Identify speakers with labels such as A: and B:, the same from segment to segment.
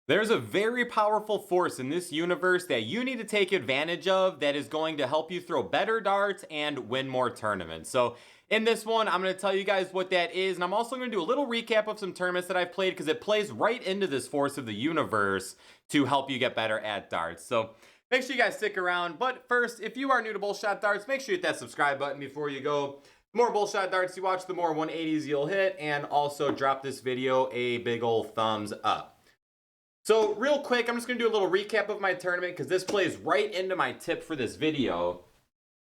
A: There's a very powerful force in this universe that you need to take advantage of that is going to help you throw better darts and win more tournaments. So in this one, I'm going to tell you guys what that is, and I'm also going to do a little recap of some tournaments that I've played because it plays right into this force of the universe to help you get better at darts. So make sure you guys stick around. But first, if you are new to Bullshot Darts, make sure you hit that subscribe button before you go. The more Bullshot Darts you watch, the more 180s you'll hit, and also drop this video a big old thumbs up. So real quick, I'm just going to do a little recap of my tournament because this plays right into my tip for this video.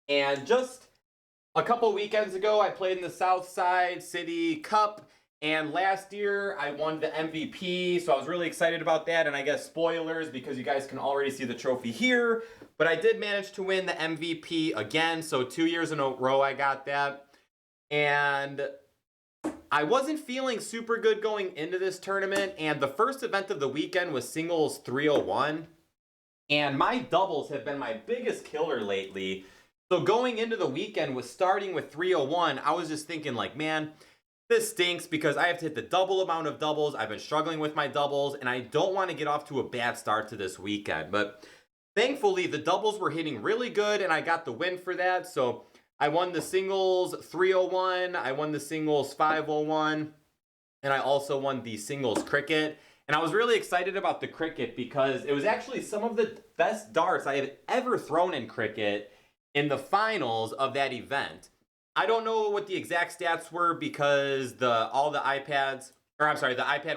A: And just a couple weekends ago, I played in the Southside City Cup. And last year, I won the MVP, so I was really excited about that. And I guess spoilers, because you guys can already see the trophy here. But I did manage to win the MVP again, so 2 years in a row I got that. And I wasn't feeling super good going into this tournament, and the first event of the weekend was singles 301, and my doubles have been my biggest killer lately. So going into the weekend with starting with 301, I was just thinking like, man, this stinks because I have to hit the double amount of doubles. I've been struggling with my doubles, and I don't want to get off to a bad start to this weekend. But thankfully, the doubles were hitting really good, and I got the win for that. So I won the singles 301, I won the singles 501, and I also won the singles cricket. And I was really excited about the cricket because it was actually some of the best darts I have ever thrown in cricket in the finals of that event. I don't know what the exact stats were because the iPad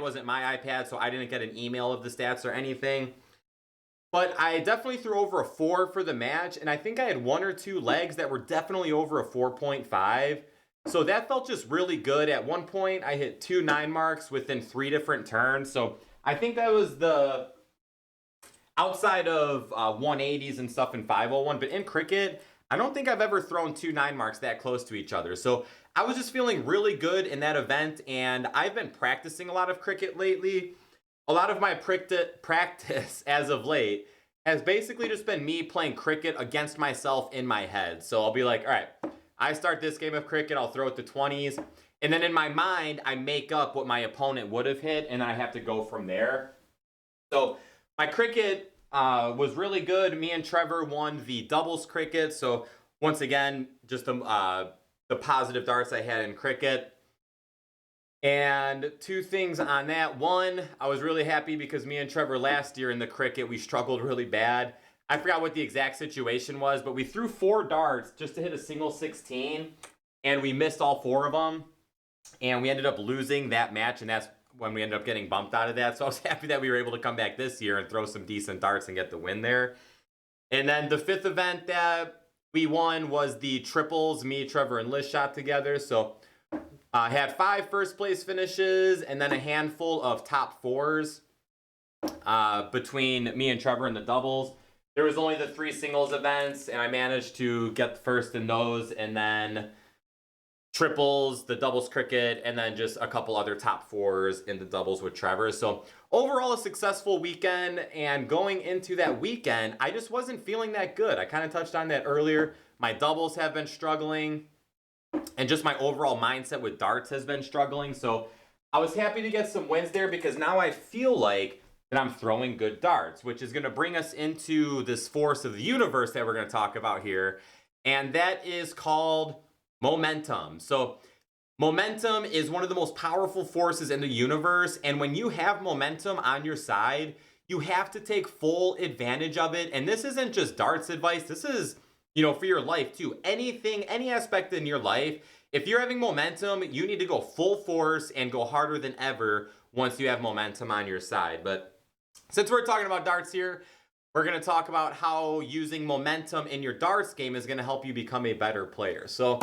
A: wasn't my iPad, so I didn't get an email of the stats or anything. But I definitely threw over a 4 for the match, and I think I had 1 or 2 legs that were definitely over a 4.5. So that felt just really good. At one point, I hit 2 9 marks within 3 different turns. So I think that was the outside of 180s and stuff in 501. But in cricket, I don't think I've ever thrown 2 9 marks that close to each other. So I was just feeling really good in that event, and I've been practicing a lot of cricket lately. A lot of my practice as of late has basically just been me playing cricket against myself in my head. So I'll be like, all right, I start this game of cricket, I'll throw it to 20s. And then in my mind, I make up what my opponent would have hit, and I have to go from there. So my cricket was really good. Me and Trevor won the doubles cricket. So once again, just the positive darts I had in cricket. And 2 things on that. One, I was really happy because me and Trevor last year in the cricket, we struggled really bad. I forgot what the exact situation was, but we threw 4 darts just to hit a single 16, and we missed all 4 of them. And we ended up losing that match, and that's when we ended up getting bumped out of that. So I was happy that we were able to come back this year and throw some decent darts and get the win there. And then the 5th event that we won was the triples. Me, Trevor, and Liz shot together. So I had 5 first place finishes and then a handful of top 4s between me and Trevor in the doubles. There was only the 3 singles events, and I managed to get first in those, and then triples, the doubles cricket, and then just a couple other top 4s in the doubles with Trevor. So overall, a successful weekend, and going into that weekend, I just wasn't feeling that good. I kind of touched on that earlier. My doubles have been struggling, and just my overall mindset with darts has been struggling. So I was happy to get some wins there because now I feel like that I'm throwing good darts, which is going to bring us into this force of the universe that we're going to talk about here. And that is called momentum. So momentum is one of the most powerful forces in the universe. And when you have momentum on your side, you have to take full advantage of it. And this isn't just darts advice. This is, for your life too. Anything, any aspect in your life, if you're having momentum, you need to go full force and go harder than ever once you have momentum on your side. But since we're talking about darts here, we're going to talk about how using momentum in your darts game is going to help you become a better player. So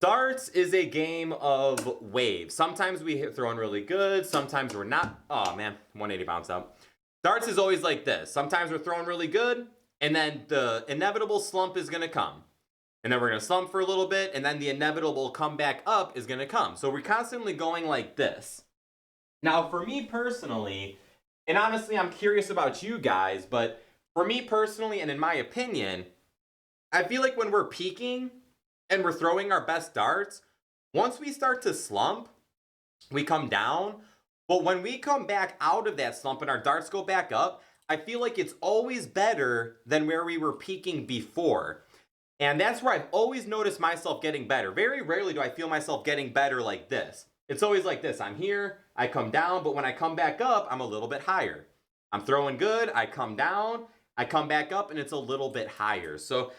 A: darts is a game of waves. Sometimes we hit throwing really good. Sometimes we're not. Oh man, 180 bounce out. Darts is always like this. Sometimes we're throwing really good, and then the inevitable slump is going to come. And then we're going to slump for a little bit, and then the inevitable comeback up is going to come. So we're constantly going like this. Now, for me personally, and honestly, I'm curious about you guys, but for me personally, and in my opinion, I feel like when we're peaking and we're throwing our best darts, once we start to slump, we come down, But when we come back out of that slump and our darts go back up, I feel like it's always better than where we were peaking before. And that's where I've always noticed myself getting better. Very rarely do I feel myself getting better like this. It's always like this. I'm here, I come down, but when I come back up, I'm a little bit higher. I'm throwing good, I come down, I come back up, and it's a little bit higher. So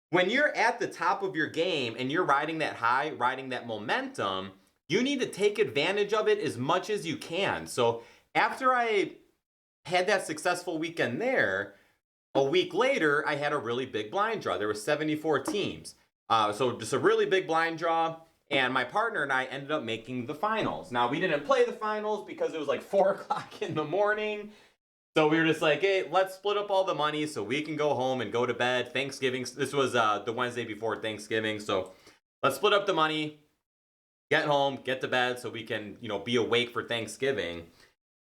A: when you're at the top of your game and you're riding that high, riding that momentum, you need to take advantage of it as much as you can. So after I had that successful weekend there, a week later, I had a really big blind draw. There were 74 teams. So just a really big blind draw. And my partner and I ended up making the finals. Now, we didn't play the finals because it was like 4 o'clock in the morning. So we were just like, hey, let's split up all the money so we can go home and go to bed. Thanksgiving, this was the Wednesday before Thanksgiving. So let's split up the money, get home, get to bed so we can, be awake for Thanksgiving.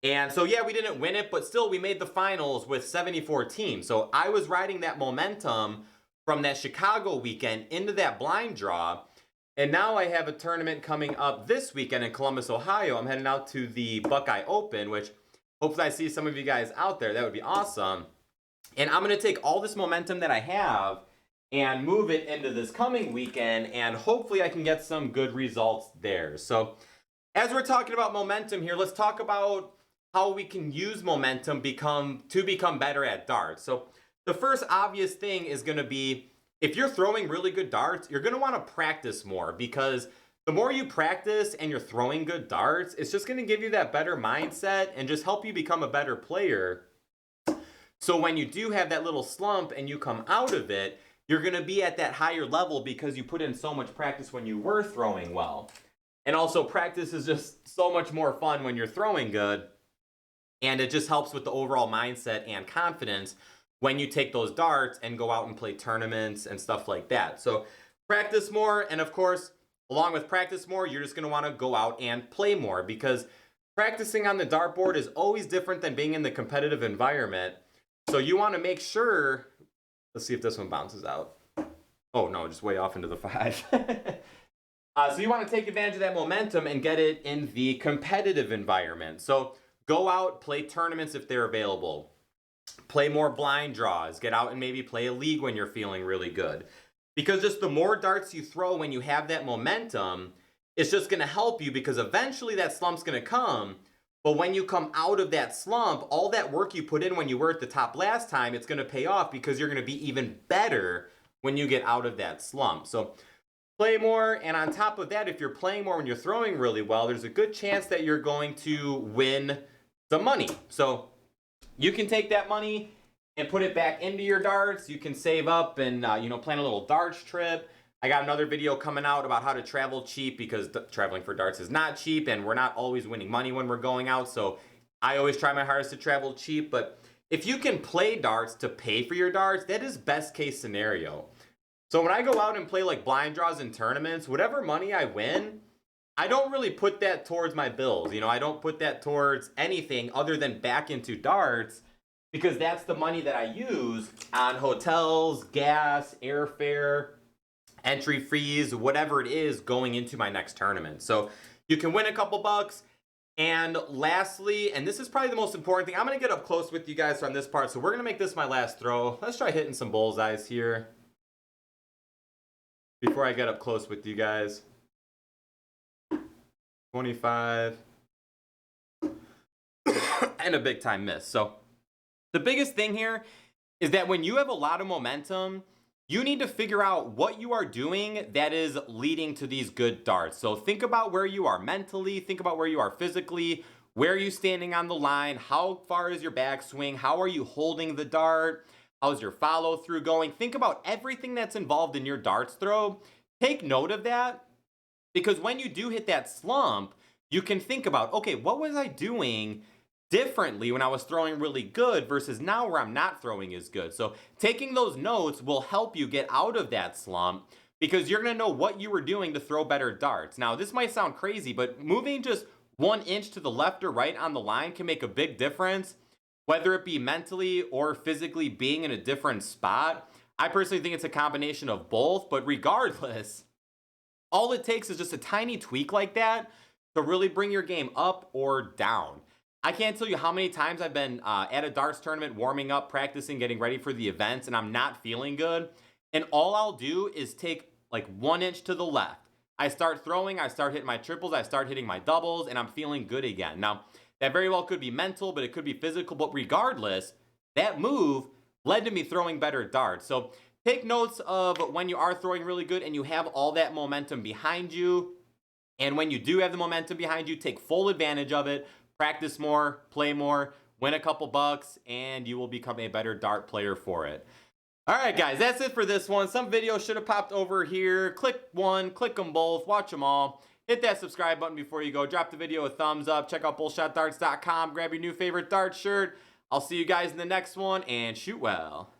A: And so, yeah, we didn't win it, but still we made the finals with 74 teams. So I was riding that momentum from that Chicago weekend into that blind draw. And now I have a tournament coming up this weekend in Columbus, Ohio. I'm heading out to the Buckeye Open, which hopefully I see some of you guys out there. That would be awesome. And I'm going to take all this momentum that I have and move it into this coming weekend, and hopefully I can get some good results there. So as we're talking about momentum here, let's talk about how we can use momentum to become better at darts. So the first obvious thing is going to be, if you're throwing really good darts, you're going to want to practice more, because the more you practice and you're throwing good darts, it's just going to give you that better mindset and just help you become a better player. So when you do have that little slump and you come out of it, you're going to be at that higher level because you put in so much practice when you were throwing well. And also, practice is just so much more fun when you're throwing good. And it just helps with the overall mindset and confidence when you take those darts and go out and play tournaments and stuff like that. So practice more, and of course, along with practice more, you're just going to want to go out and play more, because practicing on the dartboard is always different than being in the competitive environment. So you want to make sure, let's see if this one bounces out. Oh no, just way off into the 5. So you want to take advantage of that momentum and get it in the competitive environment. So go out, play tournaments if they're available. Play more blind draws. Get out and maybe play a league when you're feeling really good. Because just the more darts you throw when you have that momentum, it's just going to help you, because eventually that slump's going to come. But when you come out of that slump, all that work you put in when you were at the top last time, it's going to pay off, because you're going to be even better when you get out of that slump. So play more, and on top of that, if you're playing more when you're throwing really well, there's a good chance that you're going to win some money. So you can take that money and put it back into your darts. You can save up and plan a little darts trip. I got another video coming out about how to travel cheap, because traveling for darts is not cheap, and we're not always winning money when we're going out. So I always try my hardest to travel cheap. But if you can play darts to pay for your darts, that is best case scenario. So when I go out and play like blind draws in tournaments, whatever money I win, I don't really put that towards my bills. I don't put that towards anything other than back into darts, because that's the money that I use on hotels, gas, airfare, entry fees, whatever it is going into my next tournament. So you can win a couple bucks. And lastly, and this is probably the most important thing, I'm going to get up close with you guys on this part. So we're going to make this my last throw. Let's try hitting some bullseyes here before I get up close with you guys. 25. And a big time miss. So the biggest thing here is that when you have a lot of momentum, you need to figure out what you are doing that is leading to these good darts. So think about where you are mentally, think about where you are physically, where are you standing on the line, how far is your backswing, how are you holding the dart, how's your follow through going. Think about everything that's involved in your darts throw. Take note of that, because when you do hit that slump, you can think about, okay, what was I doing differently when I was throwing really good versus now where I'm not throwing as good. So taking those notes will help you get out of that slump, because you're going to know what you were doing to throw better darts. Now, this might sound crazy, but moving just 1 inch to the left or right on the line can make a big difference, whether it be mentally or physically being in a different spot. I personally think it's a combination of both, but regardless, all it takes is just a tiny tweak like that to really bring your game up or down. I can't tell you how many times I've been at a darts tournament, warming up, practicing, getting ready for the events, and I'm not feeling good. And all I'll do is take like 1 inch to the left. I start throwing, I start hitting my triples, I start hitting my doubles, and I'm feeling good again. Now, that very well could be mental, but it could be physical. But regardless, that move led to me throwing better darts. So take notes of when you are throwing really good and you have all that momentum behind you. And when you do have the momentum behind you, take full advantage of it. Practice more, play more, win a couple bucks, and you will become a better dart player for it. All right, guys, that's it for this one. Some videos should have popped over here. Click one, click them both, watch them all. Hit that subscribe button before you go. Drop the video a thumbs up. Check out bullshotdarts.com. Grab your new favorite dart shirt. I'll see you guys in the next one, and shoot well.